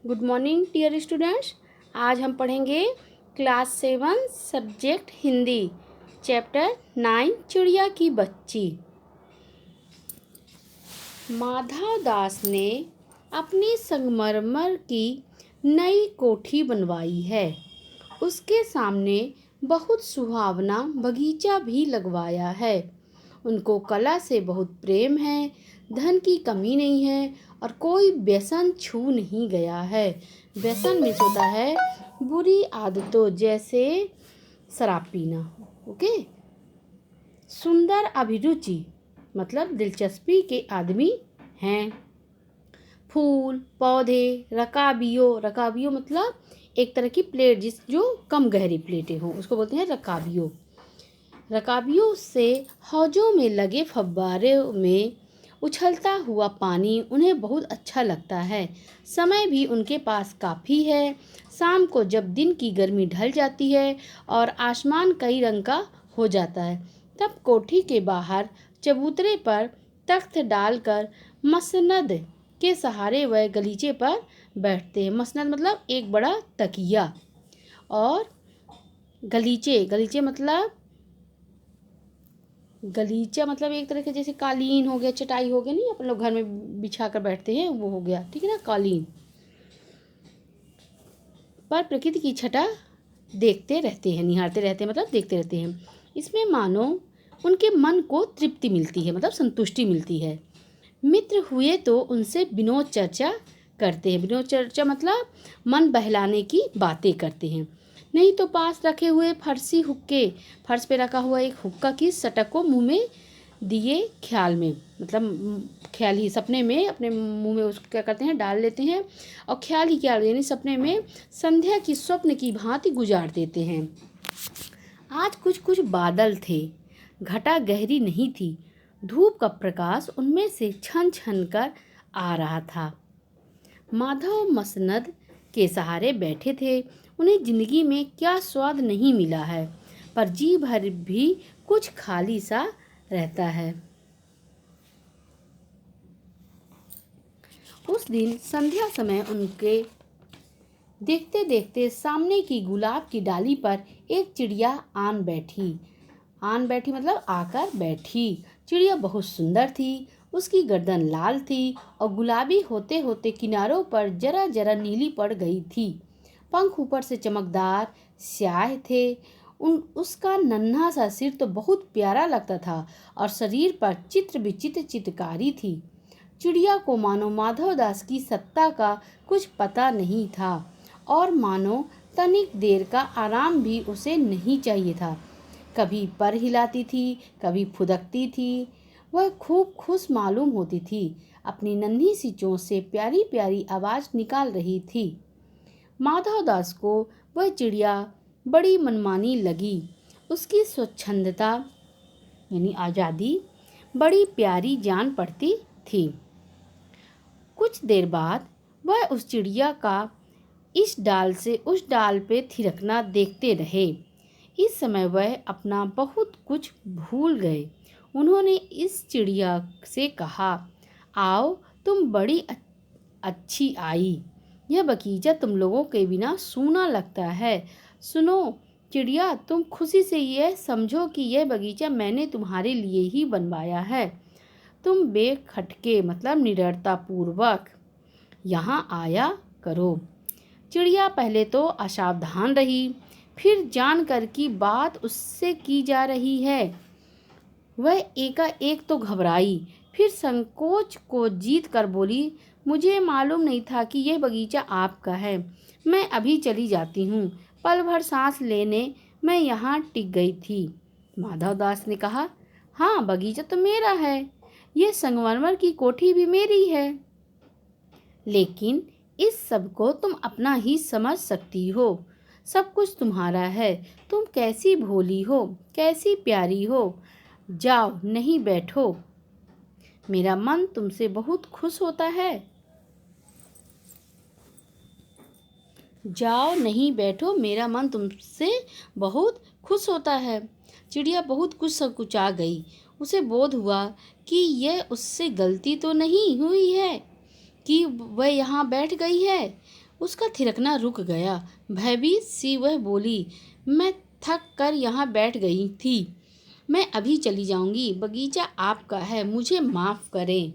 Good morning dear students. आज हम पढ़ेंगे क्लास 7 सब्जेक्ट हिंदी चैप्टर 9 चिड़िया की बच्ची। माधव दास ने अपनी संगमरमर की नई कोठी बनवाई है। उसके सामने बहुत सुहावना बगीचा भी लगवाया है। उनको कला से बहुत प्रेम है, धन की कमी नहीं है और कोई व्यसन छू नहीं गया है। व्यसन में होता है बुरी आदतों जैसे शराब पीना। ओके। सुंदर अभिरुचि मतलब दिलचस्पी के आदमी हैं। फूल पौधे रकाबियों मतलब एक तरह की प्लेट जो कम गहरी प्लेटें हों उसको बोलते हैं रकाबियों से हौजों में लगे फव्वारे में उछलता हुआ पानी उन्हें बहुत अच्छा लगता है। समय भी उनके पास काफ़ी है। शाम को जब दिन की गर्मी ढल जाती है और आसमान कई रंग का हो जाता है तब कोठी के बाहर चबूतरे पर तख्त डालकर मसनद के सहारे वह गलीचे पर बैठते हैं। मसनद मतलब एक बड़ा तकिया और गलीचा मतलब एक तरह के जैसे कालीन हो गया, चटाई हो गया, नहीं अपन लोग घर में बिछा कर बैठते हैं वो हो गया, ठीक है ना, कालीन पर प्रकृति की छटा देखते रहते हैं, निहारते रहते हैं मतलब देखते रहते हैं। इसमें मानो उनके मन को तृप्ति मिलती है मतलब संतुष्टि मिलती है। मित्र हुए तो उनसे विनोद चर्चा करते हैं। विनोद चर्चा मतलब मन बहलाने की बातें करते हैं। नहीं तो पास रखे हुए फर्श पे रखा हुआ एक हुक्का की सटक को मुंह में दिए ख्याल में, मतलब ख्याल ही सपने में अपने मुंह में उसको क्या करते हैं डाल लेते हैं और ख्याल ही ख्याल यानी सपने में संध्या की स्वप्न की भांति गुजार देते हैं। आज कुछ कुछ बादल थे, घटा गहरी नहीं थी, धूप का प्रकाश उनमें से छन छन कर आ रहा था। माधव मसनद के सहारे बैठे थे। उन्हें जिंदगी में क्या स्वाद नहीं मिला है, पर जी भर भी कुछ खाली सा रहता है। उस दिन संध्या समय उनके देखते देखते सामने की गुलाब की डाली पर एक चिड़िया आन बैठी मतलब आकर बैठी। चिड़िया बहुत सुंदर थी। उसकी गर्दन लाल थी और गुलाबी होते होते किनारों पर जरा जरा नीली पड़ गई थी। पंख ऊपर से चमकदार स्याह थे। उसका नन्हा सा सिर तो बहुत प्यारा लगता था और शरीर पर चित्र विचित्र चित्रकारी थी। चिड़िया को मानो माधव दास की सत्ता का कुछ पता नहीं था और मानो तनिक देर का आराम भी उसे नहीं चाहिए था। कभी पर हिलाती थी, कभी फुदकती थी। वह खूब खुश मालूम होती थी। अपनी नन्ही सी चोंच से प्यारी प्यारी आवाज़ निकाल रही थी। माधव दास को वह चिड़िया बड़ी मनमानी लगी। उसकी स्वच्छंदता यानी आज़ादी बड़ी प्यारी जान पड़ती थी। कुछ देर बाद वह उस चिड़िया का इस डाल से उस डाल पे थिरकना देखते रहे। इस समय वह अपना बहुत कुछ भूल गए। उन्होंने इस चिड़िया से कहा, आओ तुम बड़ी अच्छी आई। यह बगीचा तुम लोगों के बिना सूना लगता है। सुनो चिड़िया, तुम खुशी से यह समझो कि यह बगीचा मैंने तुम्हारे लिए ही बनवाया है। तुम बेखटके मतलब निडरता पूर्वक यहाँ आया करो। चिड़िया पहले तो असावधान रही, फिर जानकर कि बात उससे की जा रही है वह एकाएक तो घबराई, फिर संकोच को जीत कर बोली, मुझे मालूम नहीं था कि यह बगीचा आपका है। मैं अभी चली जाती हूँ। पल भर सांस लेने मैं यहाँ टिक गई थी। माधव दास ने कहा, हाँ बगीचा तो मेरा है, यह संगमरमर की कोठी भी मेरी है, लेकिन इस सब को तुम अपना ही समझ सकती हो। सब कुछ तुम्हारा है। तुम कैसी भोली हो, कैसी प्यारी हो। जाओ नहीं बैठो, मेरा मन तुमसे बहुत खुश होता है। जाओ नहीं बैठो, मेरा मन तुमसे बहुत खुश होता है। चिड़िया बहुत कुछ संकुचा गई। उसे बोध हुआ कि यह उससे गलती तो नहीं हुई है कि वह यहाँ बैठ गई है। उसका थिरकना रुक गया। भयभीत सी वह बोली, मैं थक कर यहाँ बैठ गई थी। मैं अभी चली जाऊंगी। बगीचा आपका है, मुझे माफ करें।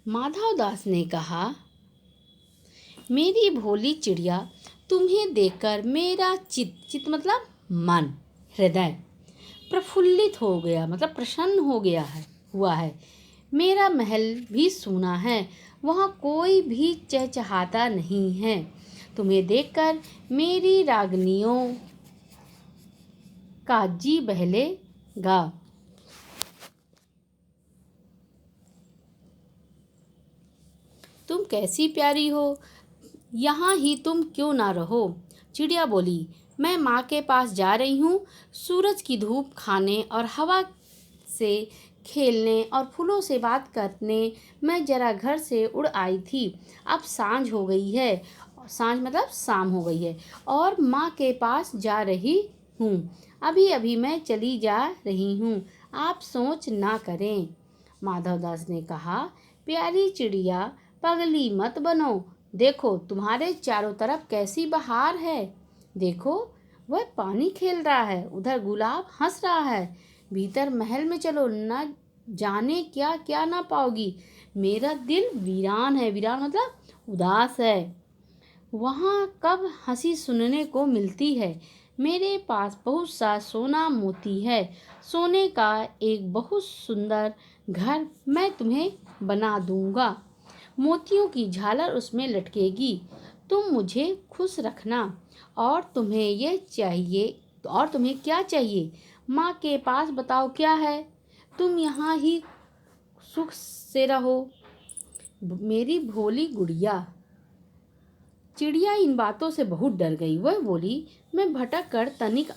माधव दास ने कहा, मेरी भोली चिड़िया, तुम्हें देखकर मेरा चित्त मतलब मन, हृदय प्रफुल्लित हो गया, मतलब प्रसन्न हो गया हुआ है। मेरा महल भी सूना है, वहाँ कोई भी चहचहाता नहीं है। तुम्हें देखकर मेरी रागनियों का जी बहलेगा। तुम कैसी प्यारी हो, यहाँ ही तुम क्यों ना रहो। चिड़िया बोली, मैं माँ के पास जा रही हूँ। सूरज की धूप खाने और हवा से खेलने और फूलों से बात करने मैं जरा घर से उड़ आई थी। अब सांझ हो गई है, सांझ मतलब शाम हो गई है, और माँ के पास जा रही हूँ। अभी अभी मैं चली जा रही हूँ, आप सोच ना करें। माधवदास ने कहा, प्यारी चिड़िया, पगली मत बनो। देखो तुम्हारे चारों तरफ कैसी बहार है। देखो वह पानी खेल रहा है, उधर गुलाब हंस रहा है। भीतर महल में चलो, न जाने क्या क्या ना पाओगी। मेरा दिल वीरान है, वीरान मतलब उदास है। वहाँ कब हंसी सुनने को मिलती है। मेरे पास बहुत सा सोना मोती है। सोने का एक बहुत सुंदर घर मैं तुम्हें बना दूंगा। मोतियों की झालर उसमें लटकेगी। तुम मुझे खुश रखना। और तुम्हें क्या चाहिए। माँ के पास बताओ क्या है। तुम यहाँ ही सुख से रहो, मेरी भोली गुड़िया। चिड़िया इन बातों से बहुत डर गई। वह बोली, मैं भटक कर तनिक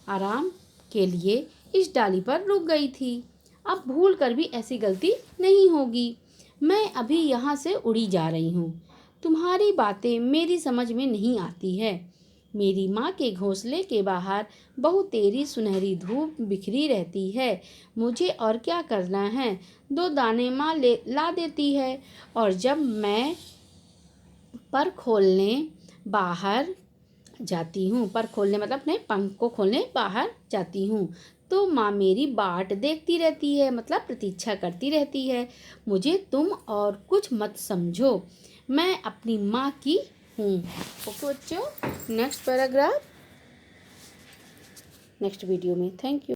आराम के लिए इस डाली पर रुक गई थी। अब भूल कर भी ऐसी गलती नहीं होगी। मैं अभी यहाँ से उड़ी जा रही हूँ। तुम्हारी बातें मेरी समझ में नहीं आती है। मेरी माँ के घोंसले के बाहर बहुत तेरी सुनहरी धूप बिखरी रहती है। मुझे और क्या करना है। 2 दाने माँ ला देती है, और जब मैं पर खोलने मतलब अपने पंख को खोलने बाहर जाती हूँ, तो माँ मेरी बाट देखती रहती है, मतलब प्रतीक्षा करती रहती है। मुझे तुम और कुछ मत समझो, मैं अपनी माँ की हूँ। ओके बच्चों, नेक्स्ट पैराग्राफ नेक्स्ट वीडियो में। Thank you.